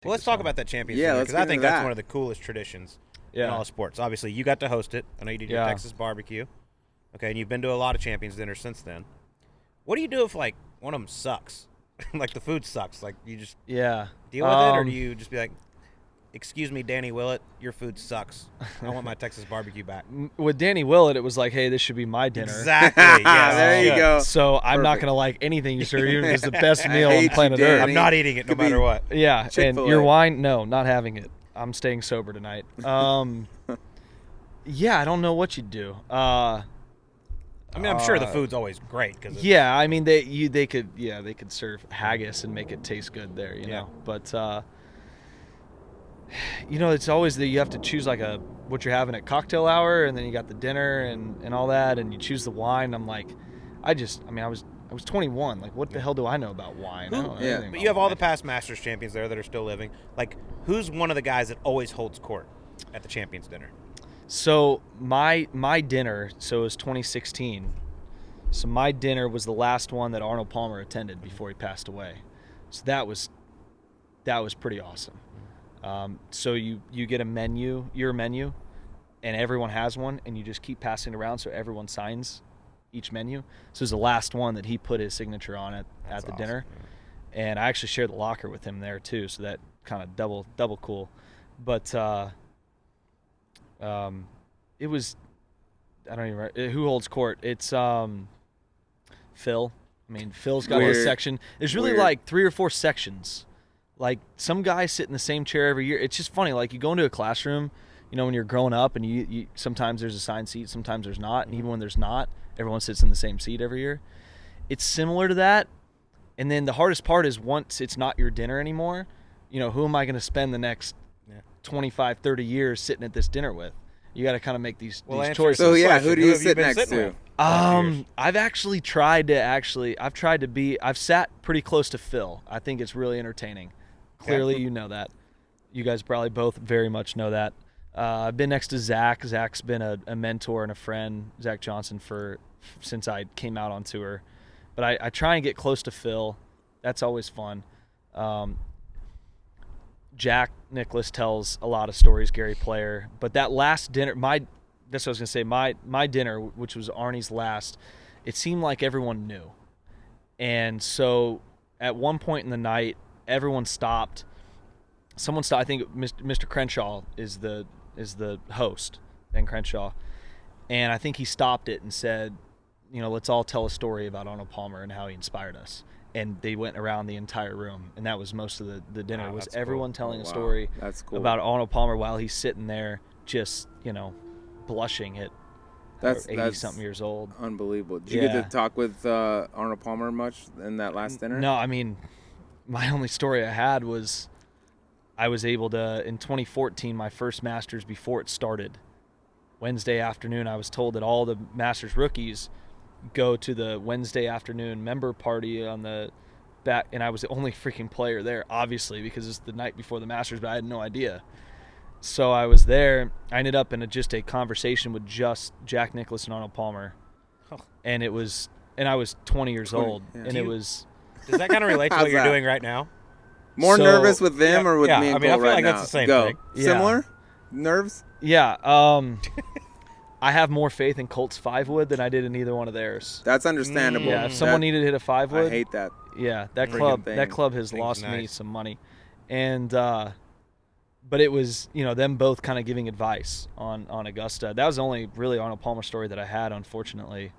Well, let's talk about that Champions Yeah, Dinner, let's because I get think into that's that. one of the coolest traditions in Yeah. all sports. Obviously, you got to host it. I know you did your Yeah. Texas barbecue. Okay, and you've been to a lot of Champions Dinners since then. What do you do if, like, one of them sucks? Like, the food sucks. Like, you just Yeah. deal with it, or do you just be like, excuse me, Danny Willett, your food sucks. I want my Texas barbecue back. With Danny Willett, it was like, hey, this should be my dinner. Exactly. Yes. There you Good. go. So I'm not Perfect. going to like anything you serve. Even if it's the best I meal hate on you, planet Danny. Earth. I'm not eating it no Could be- matter what. Yeah, and Chick-fil-A. your wine, no, not having it. I'm staying sober tonight. Yeah, I don't know what you'd do. I mean, I'm sure the food's always great. Cause Yeah, I mean they could serve haggis and make it taste good there, you know. But it's always that you have to choose like what you're having at cocktail hour, and then you got the dinner and all that, and you choose the wine. I'm like, I was 21. Like, what the hell do I know about wine? I don't know anything But about you have all wine. the past Masters champions there that are still living. Like, who's one of the guys that always holds court at the Champions Dinner? So my dinner, so it was 2016. So my dinner was the last one that Arnold Palmer attended before he passed away. So that was pretty awesome. So you get your menu, and everyone has one, and you just keep passing it around so everyone signs each menu. So it was the last one that he put his signature on at the awesome, dinner. And I actually shared the locker with him there too, so that kind of double cool. But it was, I don't even remember who holds court. It's Phil. I mean, Phil's got his Weird. section. There's really Weird. like 3 or 4 sections. Like, some guys sit in the same chair every year. It's just funny. Like, you go into a classroom, when you're growing up, and you sometimes there's assigned seat, sometimes there's not, and even when there's not, everyone sits in the same seat every year. It's similar to that. And then the hardest part is once it's not your dinner anymore, who am I going to spend the next 25, 30 years sitting at this dinner with? You got to kind of make these choices. So yeah, Question, who do you have sit been next sitting to? with the last few years? I've sat pretty close to Phil. I think it's really entertaining. Clearly, you know that. You guys probably both very much know that. I've been next to Zach. Zach's been a mentor and a friend, Zach Johnson, since I came out on tour. But I try and get close to Phil. That's always fun. Jack Nicklaus tells a lot of stories, Gary Player. But that last dinner, that's what I was going to say, my dinner, which was Arnie's last, it seemed like everyone knew. And so at one point in the night, everyone stopped. Someone stopped. I think Mr. Crenshaw is the host, Ben Crenshaw. And I think he stopped it and said, let's all tell a story about Arnold Palmer and how he inspired us. And they went around the entire room, and that was most of the dinner. Wow, was that's everyone cool. telling Oh, a wow. story That's cool. about Arnold Palmer while he's sitting there just, blushing at That's 80-something years old. Unbelievable. Did you get Yeah. to talk with Arnold Palmer much in that last dinner? No, I mean, my only story I had was I was able to, in 2014, my first Masters before it started, Wednesday afternoon, I was told that all the Masters rookies go to the Wednesday afternoon member party on the back, and I was the only freaking player there, obviously, because it's the night before the Masters, but I had no idea. So I was there. I ended up in just a conversation with just Jack Nicklaus and Arnold Palmer. Oh. And I was 20 years 20, old, yeah. and it was... Does that kind of relate to How's what you're that? doing right now? More So- nervous with them or with yeah, me and I mean, I Cole feel right like now? that's the same Go. thing. Yeah. Similar? Nerves? Yeah, I have more faith in Colt's 5-wood than I did in either one of theirs. That's understandable. Yeah, if someone needed to hit a 5-wood, I hate that. yeah, that Friggin' club thing. has Thing's lost me nice. some money, and but it was them both kind of giving advice on Augusta. That was the only really Arnold Palmer story that I had, unfortunately.